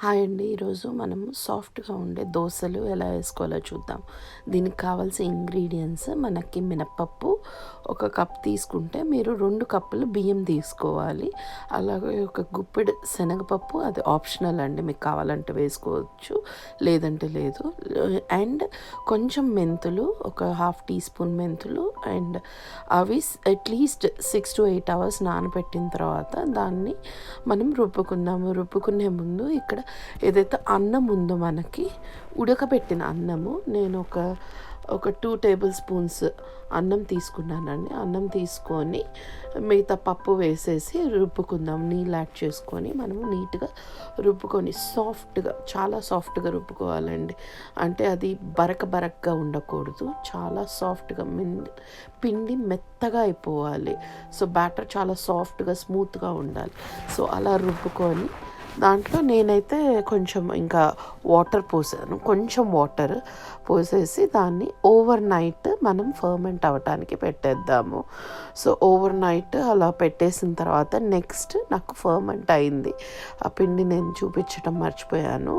Hi అండి. ఈరోజు మనం సాఫ్ట్గా ఉండే దోశలు ఎలా వేసుకోవాలో చూద్దాం. దీనికి కావాల్సిన ఇంగ్రీడియంట్స్ మనకి మినప్పప్పు ఒక కప్ తీసుకుంటే మీరు 2 కప్పులు బియ్యం తీసుకోవాలి. అలాగే ఒక గుప్పెడు శనగపప్పు, అది ఆప్షనల్ అండి, మీకు కావాలంటే వేసుకోవచ్చు లేదంటే లేదు. అండ్ కొంచెం మెంతులు, ఒక హాఫ్ టీ స్పూన్ మెంతులు. అండ్ అవి అట్లీస్ట్ 6 to 8 hours నానబెట్టిన తర్వాత దాన్ని మనం రుబ్బుకునే ముందు ఇక్కడ ఏదైతే అన్నం ఉందో మనకి ఉడకబెట్టిన అన్నము, నేను ఒక 2 టేబుల్ స్పూన్స్ అన్నం తీసుకున్నానండి. అన్నం తీసుకొని మిగతా పప్పు వేసేసి రుబ్బుకుందాం. నీళ్ళు యాడ్ చేసుకొని మనము నీట్గా రుబ్బుకొని చాలా సాఫ్ట్గా రుబ్బుకోవాలండి. అంటే అది బరకగా ఉండకూడదు, చాలా సాఫ్ట్గా పిండి మెత్తగా అయిపోవాలి. సో బ్యాటర్ చాలా సాఫ్ట్గా స్మూత్గా ఉండాలి. సో అలా రుబ్బుకొని దాంట్లో నేనైతే కొంచెం ఇంకా కొంచెం వాటర్ పోసేసి దాన్ని ఓవర్ నైట్ మనం ఫర్మెంట్ అవ్వటానికి పెట్టేద్దాము. సో ఓవర్ నైట్ అలా పెట్టేసిన తర్వాత నెక్స్ట్ నాకు ఫర్మెంట్ అయింది. ఆ పిండి నేను చూపించడం మర్చిపోయాను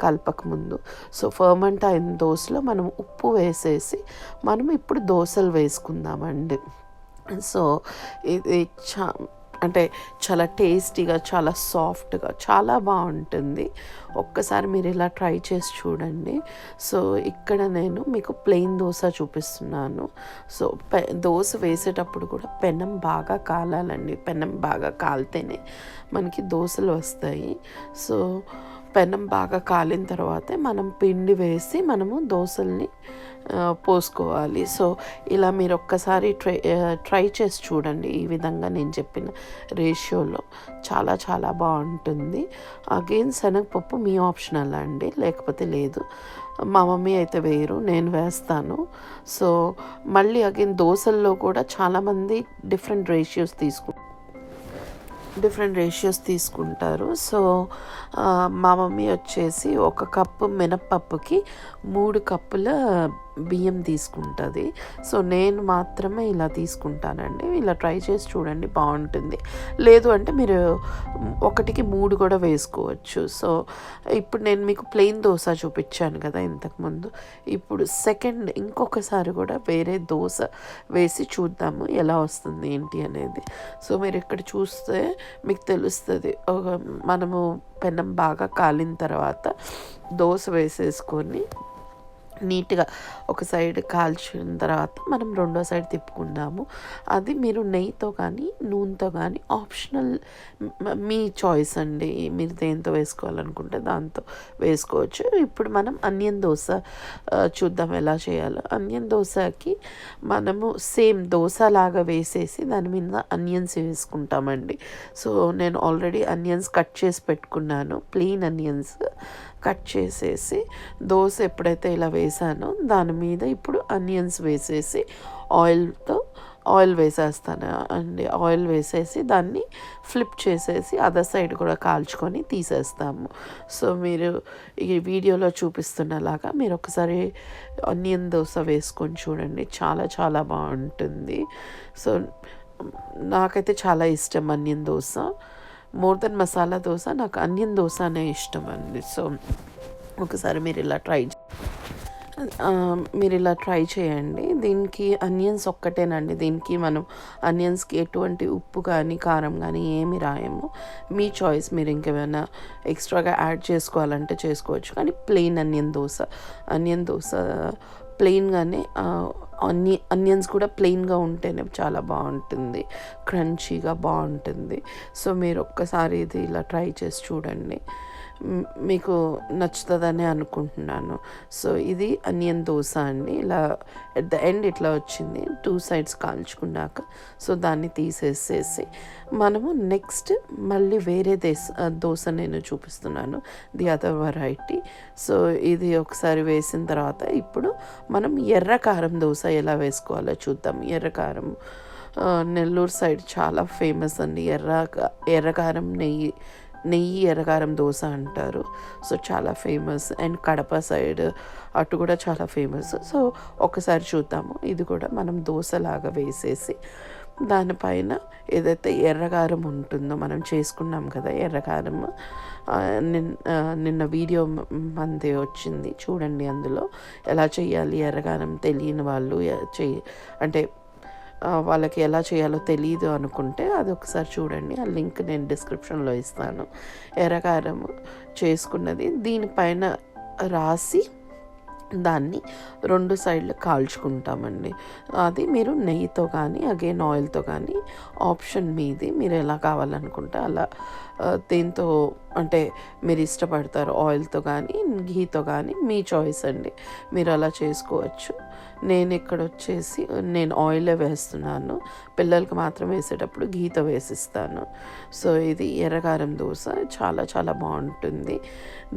కలపక ముందు. సో ఫర్మెంట్ అయిన దోశలో మనం ఉప్పు వేసేసి మనం ఇప్పుడు దోశలు వేసుకుందామండి. సో ఇది అంటే చాలా టేస్టీగా, చాలా సాఫ్ట్గా, చాలా బాగుంటుంది. ఒక్కసారి మీరు ఇలా ట్రై చేసి చూడండి. సో ఇక్కడ నేను మీకు ప్లెయిన్ దోశ చూపిస్తున్నాను. సో దోశ వేసేటప్పుడు కూడా పెనం బాగా కాలాలండి. పెనం బాగా కాలితేనే మనకి దోశలు వస్తాయి. సో పెనం బాగా కాలిన తర్వాతే మనం పిండి వేసి మనము దోశల్ని పోసుకోవాలి. సో ఇలా మీరు ఒక్కసారి ట్రై చేసి చూడండి. ఈ విధంగా నేను చెప్పిన రేషియోలో చాలా చాలా బాగుంటుంది. అగైన్ శనగపప్పు మీ ఆప్షనల్ అండి, లేకపోతే లేదు. మా మమ్మీ అయితే వేయరు, నేను వేస్తాను. సో మళ్ళీ అగైన్ దోశల్లో కూడా చాలామంది డిఫరెంట్ రేషియోస్ తీసుకుంటారు. సో మా మమ్మీ వచ్చేసి 1 కప్పు మినప్పప్పుకి 3 కప్పుల బియ్యం తీసుకుంటుంది. సో నేను మాత్రమే ఇలా తీసుకుంటానండి. ఇలా ట్రై చేసి చూడండి, బాగుంటుంది. లేదు అంటే మీరు 1కి 3 కూడా వేసుకోవచ్చు. సో ఇప్పుడు నేను మీకు ప్లెయిన్ దోశ చూపించాను కదా ఇంతకుముందు. ఇప్పుడు ఇంకొకసారి కూడా వేరే దోశ వేసి చూద్దాము ఎలా వస్తుంది ఏంటి అనేది. సో మీరు ఇక్కడ చూస్తే మీకు తెలుస్తుంది. మనము పెనం బాగా కాలిన తర్వాత దోశ వేసేసుకొని నీట్గా ఒక సైడ్ కాల్చిన తర్వాత మనం రెండో సైడ్ తిప్పుకుందాము. అది మీరు నెయ్యితో కానీ నూనెతో కానీ ఆప్షనల్, మీ చాయిస్ అండి. మీరు దేంతో వేసుకోవాలనుకుంటే దాంతో వేసుకోవచ్చు. ఇప్పుడు మనం ఆనియన్ దోశ చూద్దాం ఎలా చేయాలో. ఆనియన్ దోశకి మనము సేమ్ దోశ లాగా వేసేసి దాని మీద ఆనియన్స్ వేసుకుంటామండి. సో నేను ఆల్రెడీ ఆనియన్స్ కట్ చేసి పెట్టుకున్నాను. ప్లెయిన్ ఆనియన్స్ కట్ చేసేసి దోశ ఎప్పుడైతే ఇలా వేసానో దాని మీద ఇప్పుడు ఆనియన్స్ వేసేసి ఆయిల్ వేసేస్తాను అండి. ఆయిల్ వేసేసి దాన్ని ఫ్లిప్ చేసేసి అదర్ సైడ్ కూడా కాల్చుకొని తీసేస్తాము. సో మీరు ఈ వీడియోలో చూపిస్తున్నలాగా మీరు ఒకసారి ఆనియన్ దోశ వేసుకొని చూడండి, చాలా చాలా బాగుంటుంది. సో నాకైతే చాలా ఇష్టం onion dosa. More than masala dosa నాకు ఆనియన్ దోశ అనే ఇష్టం అండి. సో ఒకసారి మీరు ఇలా ట్రై చేయండి. దీనికి ఆనియన్స్ ఒక్కటేనండి. దీనికి మనం ఆనియన్స్కి ఎటువంటి ఉప్పు కానీ కారం కానీ ఏమి రాయము. మీ చాయిస్, మీరు ఇంకేమైనా ఎక్స్ట్రాగా యాడ్ చేసుకోవాలంటే చేసుకోవచ్చు. కానీ ప్లెయిన్ ఆనియన్ దోశ ప్లెయిన్గానే, ఆనియన్స్ కూడా ప్లెయిన్గా ఉంటేనే చాలా బాగుంటుంది, క్రంచీగా బాగుంటుంది. సో మీరు ఒక్కసారి ఇది ఇలా ట్రై చేసి చూడండి, మీకు నచ్చుతుందని అనుకుంటున్నాను. సో ఇది ఆనియన్ దోశ అండి. ఇలా ఎట్ ద ఎండ్ ఇట్లా వచ్చింది 2 sides కాల్చుకున్నాక. సో దాన్ని తీసేసేసి మనము నెక్స్ట్ మళ్ళీ వేరే దోశ నేను చూపిస్తున్నాను, ది అదర్ వెరైటీ. సో ఇది ఒకసారి వేసిన తర్వాత ఇప్పుడు మనం ఎర్రకారం దోశ ఎలా వేసుకోవాలో చూద్దాం. ఎర్రకారం నెల్లూరు సైడ్ చాలా ఫేమస్ అండి. ఎర్రకారం నెయ్యి ఎర్రకారం దోశ అంటారు. సో చాలా ఫేమస్. అండ్ కడప సైడ్ అటు కూడా చాలా ఫేమస్. సో ఒకసారి చూద్దాము. ఇది కూడా మనం దోశలాగా వేసేసి దానిపైన ఏదైతే ఎర్రగారం ఉంటుందో మనం చేసుకున్నాం కదా ఎర్రగారం, నిన్న వీడియో మంది వచ్చింది చూడండి. అందులో ఎలా చేయాలి ఎర్రగారం తెలియని వాళ్ళు అంటే వాళ్ళకి ఎలా చేయాలో తెలియదు అనుకుంటే అది ఒకసారి చూడండి. ఆ లింక్ నేను డిస్క్రిప్షన్లో ఇస్తాను. ఎర్రగారం చేసుకున్నది దీనిపైన రాసి దాన్ని 2 సైడ్లు కాల్చుకుంటామండి. అది మీరు నెయ్యితో కానీ అగైన్ ఆయిల్తో కానీ ఆప్షన్ మీది, మీరు ఎలా కావాలనుకుంటే అలా. దేంతో అంటే మీరు ఇష్టపడతారు, ఆయిల్తో కానీ ఘీతో కానీ మీ చాయిస్ అండి, మీరు అలా చేసుకోవచ్చు. నేను ఇక్కడ వచ్చేసి నేను ఆయిలే వేస్తున్నాను, పిల్లలకి మాత్రం వేసేటప్పుడు ఘీతో వేసిస్తాను. సో ఇది ఎర్రగారం దోశ చాలా చాలా బాగుంటుంది.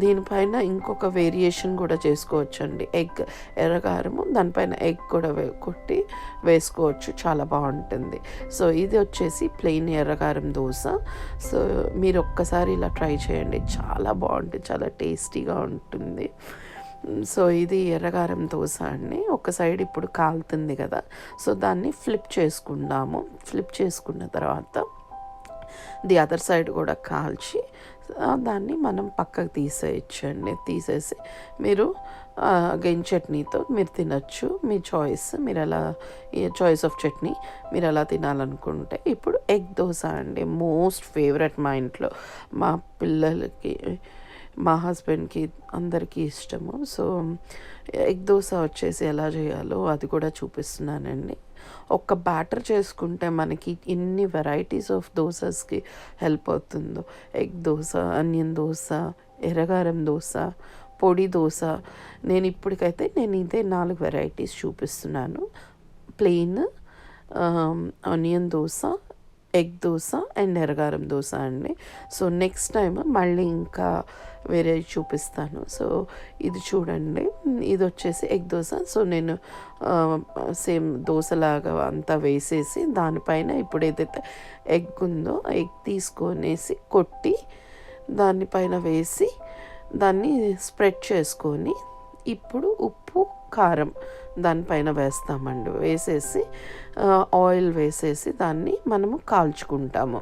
దీనిపైన ఇంకొక వేరియేషన్ కూడా చేసుకోవచ్చండి, ఎగ్ ఎర్రగారము దానిపైన ఎగ్ కూడా కొట్టి వేసుకోవచ్చు, చాలా బాగుంటుంది. సో ఇది వచ్చేసి ప్లెయిన్ ఎర్రగారం దోశ. సో మీరు ఒక్కసారి ఇలా ట్రై చేయండి, చాలా బాగుంటుంది, చాలా టేస్టీగా ఉంటుంది. సో ఇది ఎర్రగారం దోశ అండి. ఒక సైడ్ ఇప్పుడు కాలుతుంది కదా, సో దాన్ని ఫ్లిప్ చేసుకుందాము. ఫ్లిప్ చేసుకున్న తర్వాత ది అదర్ సైడ్ కూడా కాల్చి దాన్ని మనం పక్కకు తీసేయచ్చండి. తీసేసి మీరు అగైన్ చట్నీతో మీరు తినచ్చు, మీ చాయిస్, మీరు ఎలా చాయిస్ ఆఫ్ చట్నీ మీరు ఎలా తినాలనుకుంటే. ఇప్పుడు ఎగ్ దోశ అండి, మోస్ట్ ఫేవరెట్ మా ఇంట్లో, మా పిల్లలకి, మా హస్బెండ్కి, అందరికీ ఇష్టము. సో ఎగ్ దోశ వచ్చేసి ఎలా చేయాలో అది కూడా చూపిస్తున్నానండి. ఒక్క బ్యాటర్ చేసుకుంటే మనకి ఎన్ని వెరైటీస్ ఆఫ్ దోసెస్కి హెల్ప్ అవుతుందో. ఎగ్ దోశ, ఆనియన్ దోశ, ఎర్రగారం దోశ, పొడి దోశ. నేను ఇప్పటికైతే ఇదే 4 వెరైటీస్ చూపిస్తున్నాను. Plain, onion dosa, egg dosa and ఎర్రగారం దోశ అండి. సో నెక్స్ట్ టైం మళ్ళీ ఇంకా వేరే చూపిస్తాను. సో ఇది చూడండి, ఇది వచ్చేసి ఎగ్ దోశ. సో నేను సేమ్ దోశలాగా అంతా వేసేసి దానిపైన ఇప్పుడు ఏదైతే ఎగ్ ఉందో ఎగ్ తీసుకొనేసి కొట్టి దానిపైన వేసి దాన్ని స్ప్రెడ్ చేసుకొని ఇప్పుడు ఉప్పు కారం దానిపైన వేస్తామండి. వేసేసి ఆయిల్ వేసేసి దాన్ని మనము కాల్చుకుంటాము.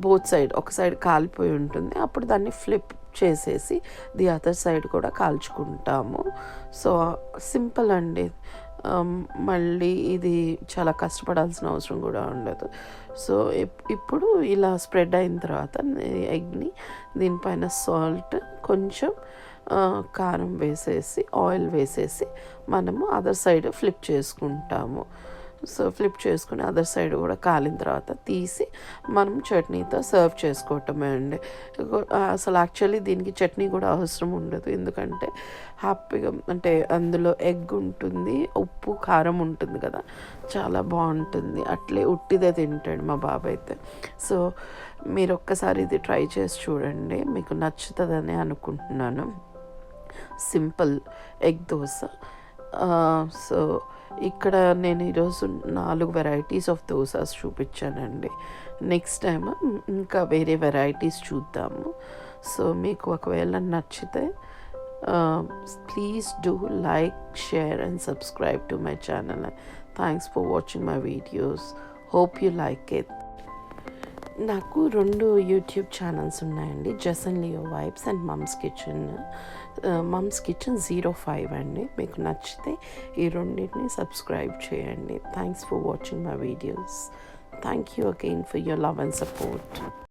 బోత్ సైడ్, ఒక సైడ్ కాలిపోయి ఉంటుంది, అప్పుడు దాన్ని ఫ్లిప్ చేసేసి ది అదర్ సైడ్ కూడా కాల్చుకుంటాము. సో సింపుల్ అండి. మళ్ళీ ఇది చాలా కష్టపడాల్సిన అవసరం కూడా ఉండదు. సో ఇప్పుడు ఇలా స్ప్రెడ్ అయిన తర్వాత ఎగ్ని దీనిపైన సాల్ట్, కొంచెం కారం వేసేసి ఆయిల్ వేసేసి మనము అదర్ సైడ్ ఫ్లిప్ చేసుకుంటాము. సో ఫ్లిప్ చేసుకుని అదర్ సైడ్ కూడా కాలిన తర్వాత తీసి మనం చట్నీతో సర్వ్ చేసుకోవటమే అండి. అసలు యాక్చువల్లీ దీనికి చట్నీ కూడా అవసరం ఉండదు, ఎందుకంటే హ్యాపీగా అంటే అందులో ఎగ్ ఉంటుంది, ఉప్పు కారం ఉంటుంది కదా, చాలా బాగుంటుంది. అట్లే ఉట్టిదే తింటాడు మా బాబాయ్ అయితే. సో మీరు ఒక్కసారి ఇది ట్రై చేసి చూడండి, మీకు నచ్చుతుందని అనుకుంటున్నాను. Simple egg dosa. సో ఇక్కడ నేను ఈరోజు 4 వెరైటీస్ ఆఫ్ దోసాస్ చూపించానండి. నెక్స్ట్ టైం ఇంకా వేరే వెరైటీస్ చూద్దాము. సో మీకు ఒకవేళ నచ్చితే please do like, share and subscribe to my channel. Thanks for watching my videos. Hope you like it. నాకు 2 యూట్యూబ్ ఛానల్స్ ఉన్నాయండి, Jason Leo Vibes and Mom's Kitchen. Mom's Kitchen 05 అండి. మీకు నచ్చితే ఈ రెండింటిని సబ్స్క్రైబ్ చేయండి. Thanks for watching my videos. Thank you again for your love and support.